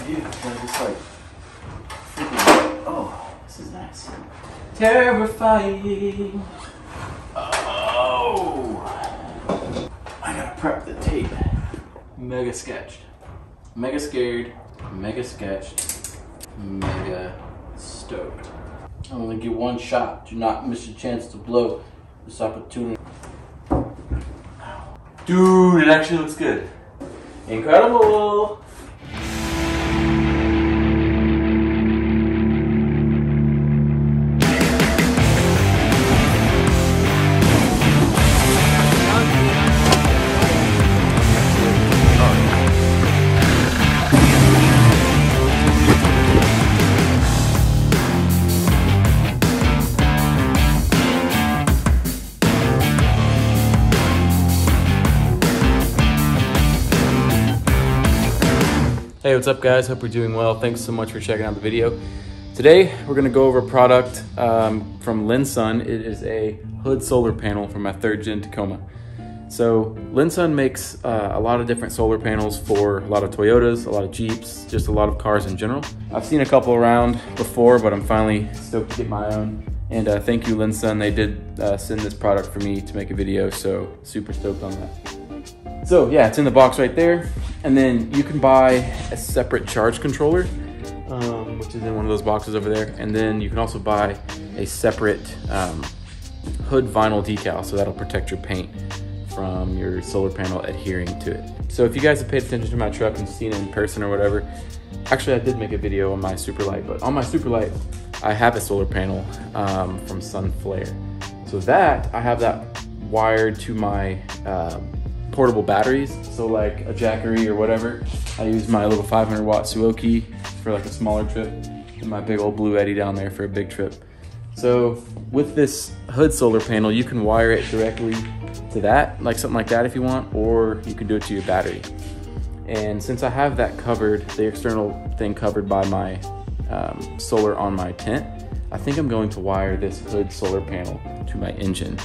view. Just like freaking, oh, this is nice. Terrifying. Oh, I gotta prep the tape. Mega sketched, mega scared, mega sketched, mega stoked. I only get one shot. Do not miss your chance to blow this opportunity. Dude, it actually looks good. Incredible. Hey, what's up guys? Hope you're doing well. Thanks so much for checking out the video. Today, we're gonna go over a product from Lensun. It is a hood solar panel from my 3rd gen Tacoma. So Lensun makes a lot of different solar panels for a lot of Toyotas, a lot of Jeeps, just a lot of cars in general. I've seen a couple around before, but I'm finally stoked to get my own. And thank you Lensun, they did send this product for me to make a video, so super stoked on that. So yeah, it's in the box right there. And then you can buy a separate charge controller, which is in one of those boxes over there. And then you can also buy a separate hood vinyl decal, so that'll protect your paint from your solar panel adhering to it. So if you guys have paid attention to my truck and seen it in person or whatever, actually I did make a video on my Superlight, but on my Superlight, I have a solar panel from Sunflare. So that, I have that wired to my portable batteries, so like a Jackery or whatever. I use my little 500 watt Suoki for like a smaller trip, and my big old BLUETTI down there for a big trip. So with this hood solar panel, you can wire it directly to that, like something like that if you want, or you can do it to your battery. And since I have that covered, the external thing covered by my solar on my tent, I think I'm going to wire this hood solar panel to my engine.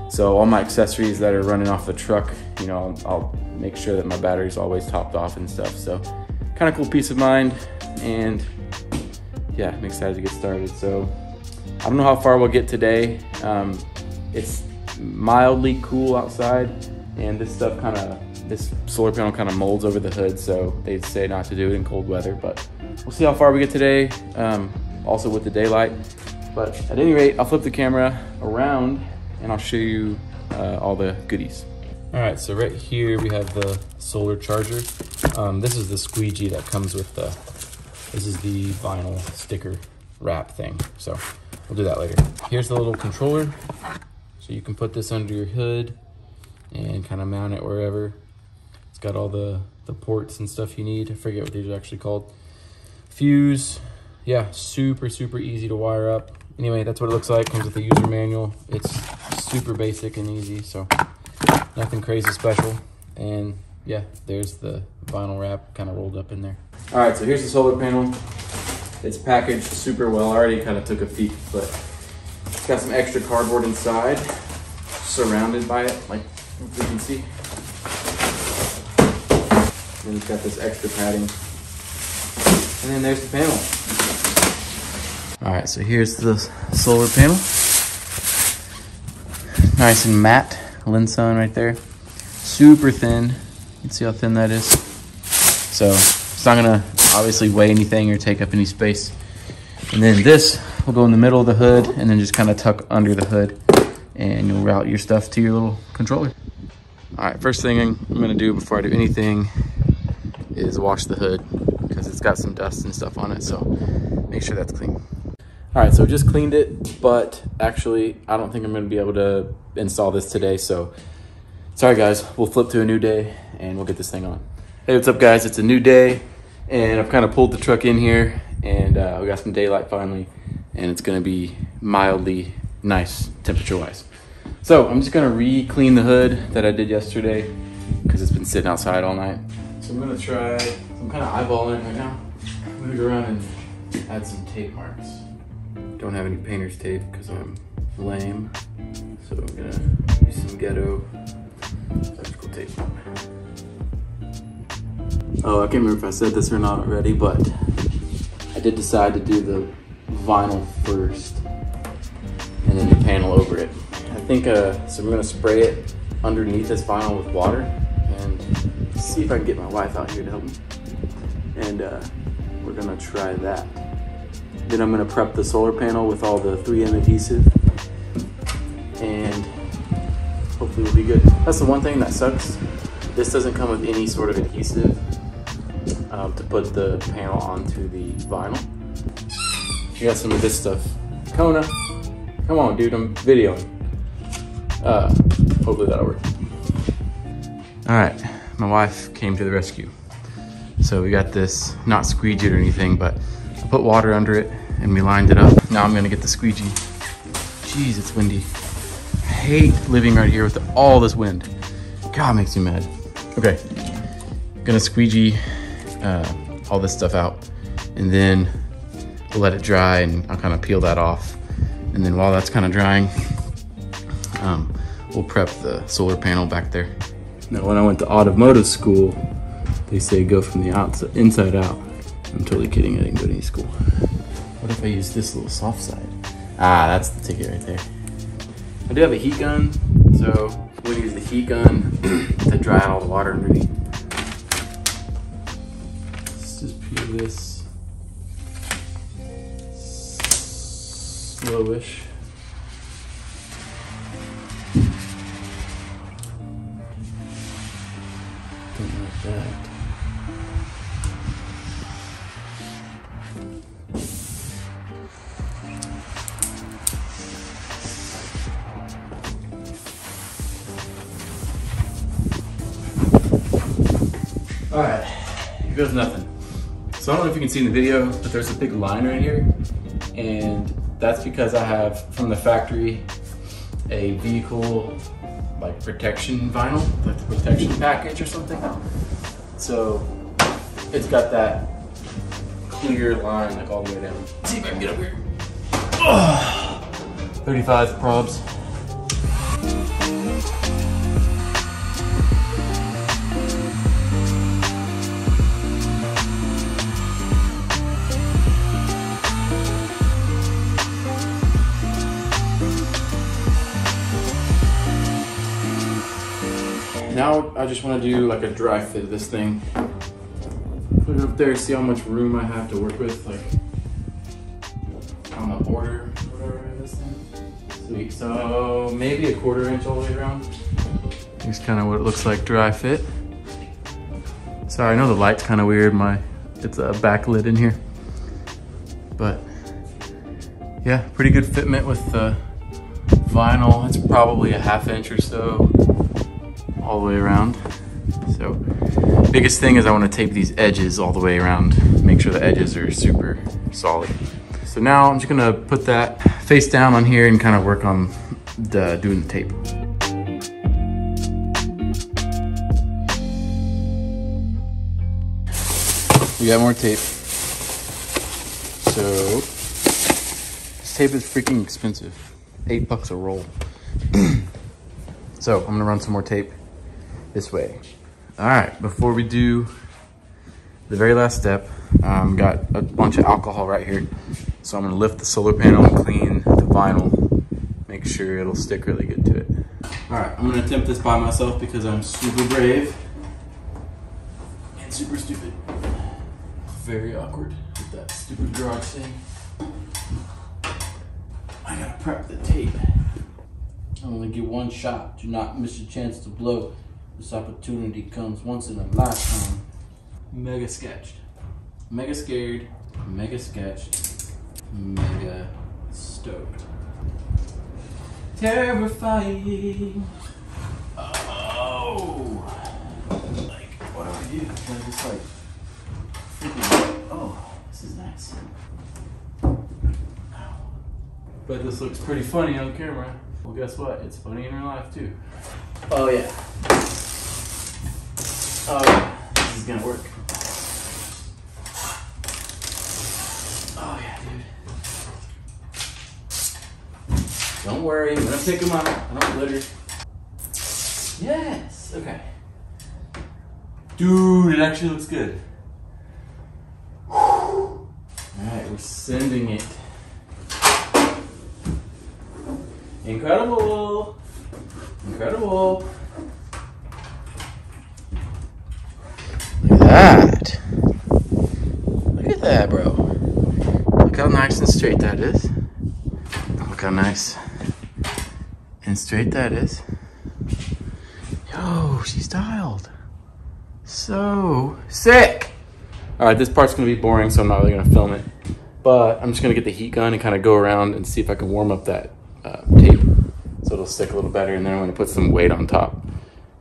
So all my accessories that are running off the truck, you know, I'll make sure that my battery's always topped off and stuff. So kind of cool peace of mind, and yeah, I'm excited to get started. So I don't know how far we'll get today. It's mildly cool outside, and this solar panel kind of molds over the hood, so they say not to do it in cold weather, but we'll see how far we get today, also with the daylight. But at any rate, I'll flip the camera around and I'll show you all the goodies. All right, so right here we have the solar charger. This is the squeegee that comes with this is the vinyl sticker wrap thing. So we'll do that later. Here's the little controller. So you can put this under your hood and kind of mount it wherever. It's got all the ports and stuff you need. I forget what these are actually called. Fuse, yeah, super easy to wire up. Anyway, that's what it looks like. Comes with a user manual. It's super basic and easy, so nothing crazy special. And yeah, there's the vinyl wrap kind of rolled up in there. All right, so here's the solar panel. It's packaged super well. I already kind of took a peek, but it's got some extra cardboard inside, surrounded by it, like you can see. And it's got this extra padding. And then there's the panel. All right, so here's the solar panel. Nice and matte, Lensun right there. Super thin. You can see how thin that is. So it's not gonna obviously weigh anything or take up any space. And then this will go in the middle of the hood and then just kind of tuck under the hood, and you'll route your stuff to your little controller. All right, first thing I'm gonna do before I do anything is wash the hood, because it's got some dust and stuff on it, so make sure that's clean. All right, so just cleaned it, but actually I don't think I'm gonna be able to install this today, so sorry guys, we'll flip to a new day and we'll get this thing on. Hey, what's up guys? It's a new day, and I've kind of pulled the truck in here, and we got some daylight finally, and it's gonna be mildly nice temperature-wise. So I'm just gonna re-clean the hood that I did yesterday, because it's been sitting outside all night. So I'm gonna try, I'm kind of eyeballing it right now. I'm gonna go around and add some tape marks. Don't have any painter's tape because I'm lame, so I'm gonna use some ghetto electrical tape. Oh, I can't remember if I said this or not already, but I did decide to do the vinyl first and then the panel over it. I think, so I'm gonna spray it underneath this vinyl with water and see if I can get my wife out here to help me. And we're gonna try that. Then I'm gonna prep the solar panel with all the 3M adhesive and hopefully we'll be good. That's the one thing that sucks. This doesn't come with any sort of adhesive to put the panel onto the vinyl. You got some of this stuff. Kona, come on dude, I'm videoing. Hopefully that'll work. All right, my wife came to the rescue. So we got this, not squeegeed or anything, but I put water under it and we lined it up. Now I'm gonna get the squeegee. Jeez, it's windy. I hate living right here with all this wind. God, it makes me mad. Okay, gonna squeegee all this stuff out and then we'll let it dry and I'll kind of peel that off. And then while that's kind of drying, we'll prep the solar panel back there. Now, when I went to automotive school, they say go from the outside, inside out. I'm totally kidding, I didn't go to any school. What if I use this little soft side? Ah, that's the ticket right there. I do have a heat gun, so I'm gonna use the heat gun to dry out all the water underneath. Let's just peel this slowish. Don't like that. All right, here goes nothing. So I don't know if you can see in the video, but there's a big line right here. And that's because I have, from the factory, a vehicle like protection vinyl, like the protection package or something. So it's got that clear line like all the way down. Let's see if I can get up here. Oh, 35 probs. Now I just want to do like a dry fit of this thing. Put it up there, see how much room I have to work with, like on the border, whatever of this thing. Sweet. So maybe a 1/4 inch all the way around. Here's kind of what it looks like dry fit. Sorry, I know the light's kind of weird. It's a backlit in here, but yeah, pretty good fitment with the vinyl. It's probably a 1/2 inch or so all the way around. So biggest thing is I want to tape these edges all the way around, make sure the edges are super solid. So now I'm just gonna put that face down on here and kind of work on doing the tape. We got more tape. So this tape is freaking expensive, $8 a roll. So I'm gonna run some more tape this way. All right, before we do the very last step, got a bunch of alcohol right here. So I'm gonna lift the solar panel and clean the vinyl, make sure it'll stick really good to it. All right, I'm gonna attempt this by myself because I'm super brave and super stupid. Very awkward with that stupid garage thing. I gotta prep the tape. I only get one shot. Do not miss your chance to blow. This opportunity comes once in a lifetime. Mega sketched. Mega scared. Mega sketched. Mega stoked. Terrifying. Oh. Like, what do I do? Can I just like freaking, oh, this is nice. But this looks pretty funny on camera. Well, guess what? It's funny in real life too. Oh yeah. Oh yeah. This is gonna work. Oh yeah, dude. Don't worry, I'm gonna pick them up. I don't litter. Yes. Okay. Dude, it actually looks good. All right, we're sending it. Incredible. Incredible. Look at that. Look at that, bro. Look how nice and straight that is. Look how nice and straight that is. Yo, she's dialed. So sick. All right, this part's gonna be boring, so I'm not really gonna film it. But I'm just gonna get the heat gun and kind of go around and see if I can warm up that tape so it'll stick a little better. And then I'm gonna put some weight on top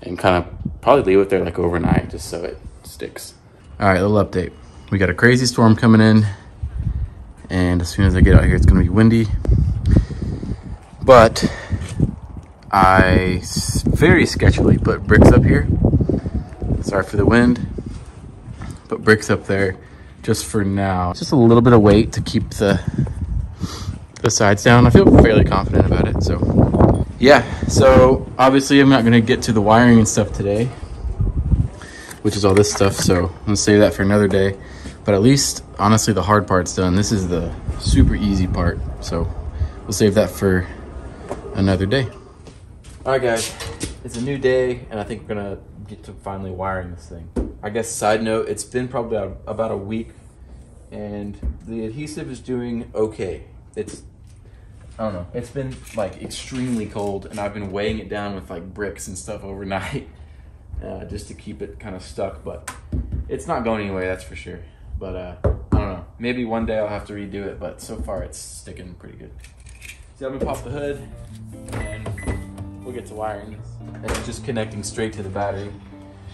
and kind of probably leave it there like overnight just so it sticks. All right, little update. We got a crazy storm coming in, and as soon as I get out here, it's gonna be windy. But I very sketchily put bricks up here. Sorry for the wind. Put bricks up there just for now. Just a little bit of weight to keep the sides down. I feel fairly confident about it. So yeah, so obviously I'm not gonna get to the wiring and stuff today, which is all this stuff. So I'm gonna save that for another day. But at least, honestly, the hard part's done. This is the super easy part. So we'll save that for another day. All right, guys, it's a new day, and I think we're gonna get to finally wiring this thing. I guess side note, it's been probably about a week, and the adhesive is doing okay. I don't know, it's been like extremely cold, and I've been weighing it down with like bricks and stuff overnight just to keep it kind of stuck, but it's not going anywhere, that's for sure. But I don't know, maybe one day I'll have to redo it, but so far it's sticking pretty good. So I'm gonna pop the hood, and we'll get to wiring this. It's just connecting straight to the battery.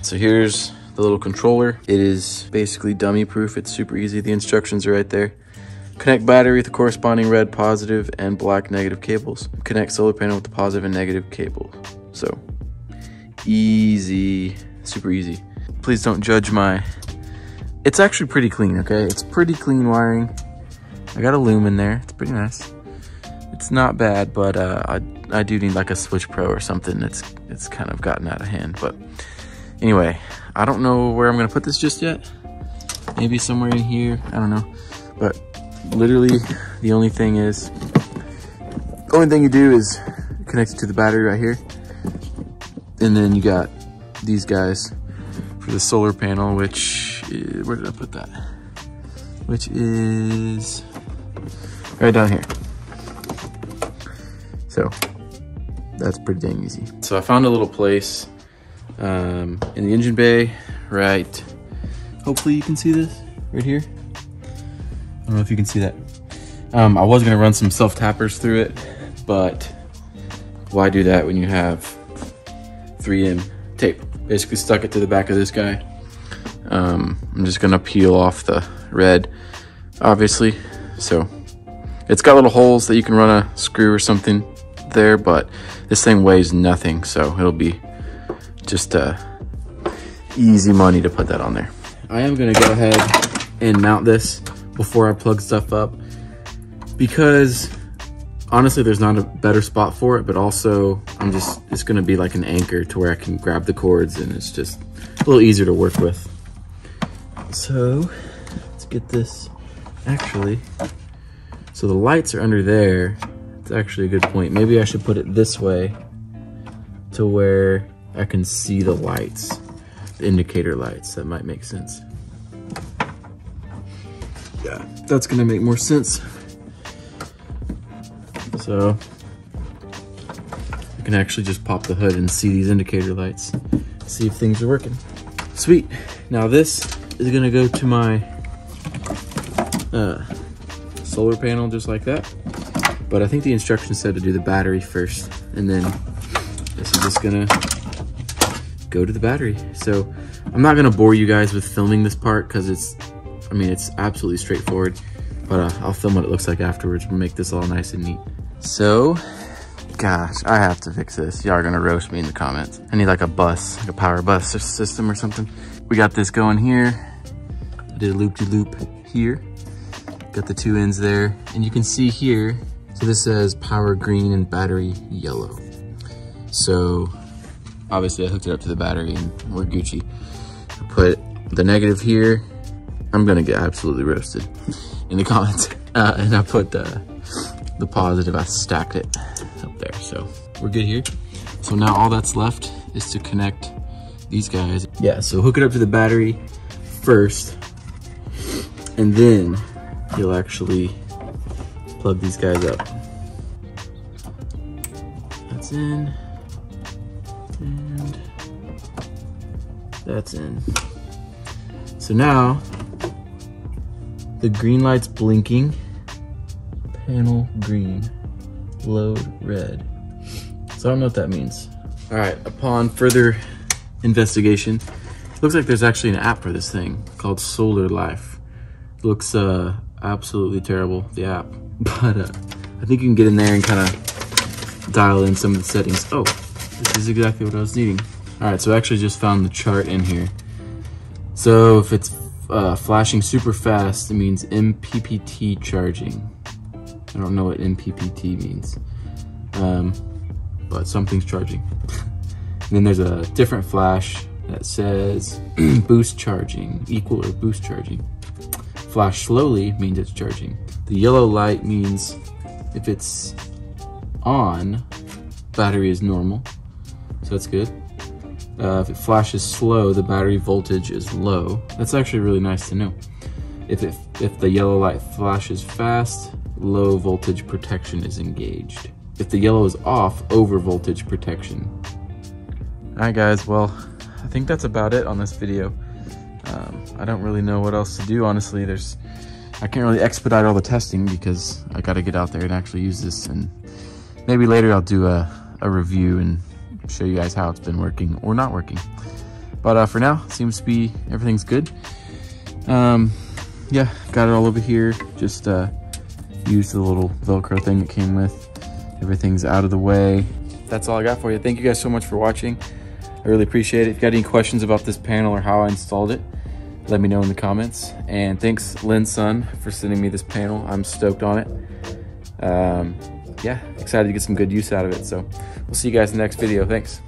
So here's the little controller. It is basically dummy proof. It's super easy. The instructions are right there. Connect battery with the corresponding red positive and black negative cables. Connect solar panel with the positive and negative cables. So easy, super easy. Please don't judge my, it's actually pretty clean, okay? It's pretty clean wiring. I got a loom in there. It's pretty nice. It's not bad, but I do need like a Switch Pro or something. It's kind of gotten out of hand. But anyway, I don't know where I'm gonna put this just yet. Maybe somewhere in here, I don't know. But literally the only thing you do is connect it to the battery right here. And then you got these guys for the solar panel, which is, where did I put that? Which is right down here. So that's pretty dang easy. So I found a little place in the engine bay, right? Hopefully you can see this right here. I don't know if you can see that. I was gonna run some self-tappers through it, but why do that when you have 3M tape? Basically stuck it to the back of this guy. I'm just gonna peel off the red, obviously. So it's got little holes that you can run a screw or something there, but this thing weighs nothing, so it'll be just easy money to put that on there. I am gonna go ahead and mount this before I plug stuff up, because honestly there's not a better spot for it, but also it's gonna be like an anchor to where I can grab the cords, and it's just a little easier to work with. So let's get this actually, so the lights are under there. It's actually a good point. Maybe I should put it this way to where I can see the lights, the indicator lights. That might make sense. Yeah, that's gonna make more sense. So I can actually just pop the hood and see these indicator lights, see if things are working. Sweet. Now this is gonna go to my solar panel just like that. But I think the instructions said to do the battery first, and then this is just gonna go to the battery. So I'm not gonna bore you guys with filming this part because it's absolutely straightforward, but I'll film what it looks like afterwards and make this all nice and neat. So, gosh, I have to fix this. Y'all are gonna roast me in the comments. I need like a bus, like a power bus system or something. We got this going here. I did a loop-de-loop here. Got the two ends there, and you can see here, so this says power green and battery yellow. So obviously I hooked it up to the battery and we're Gucci. I put the negative here. I'm gonna get absolutely roasted in the comments. And I put the positive, I stacked it up there. So we're good here. So now all that's left is to connect these guys. Yeah, so hook it up to the battery first, and then you'll actually plug these guys up. That's in, and that's in. So now the green light's blinking, panel green, load red. So I don't know what that means. All right, upon further investigation, it looks like there's actually an app for this thing called Solar Life. It looks absolutely terrible, the app, but I think you can get in there and kind of dial in some of the settings. Oh, this is exactly what I was needing. All right, so I actually just found the chart in here. So if it's flashing super fast, it means MPPT charging. I don't know what MPPT means, but something's charging. And then there's a different flash that says boost charging, equal or boost charging. Flash slowly means it's charging. The yellow light means if it's on, battery is normal, so that's good. If it flashes slow, the battery voltage is low. That's actually really nice to know. If the yellow light flashes fast, low voltage protection is engaged. If the yellow is off, over voltage protection. All right guys, well, I think that's about it on this video. I don't really know what else to do, honestly. I can't really expedite all the testing because I gotta get out there and actually use this, and maybe later I'll do a review and show you guys how it's been working or not working. But for now, seems to be everything's good. Yeah, got it all over here. Just used the little Velcro thing it came with. Everything's out of the way. That's all I got for you. Thank you guys so much for watching. I really appreciate it. If you got any questions about this panel or how I installed it, let me know in the comments. And thanks Lensun for sending me this panel. I'm stoked on it. Yeah, excited to get some good use out of it. So we'll see you guys in the next video. Thanks.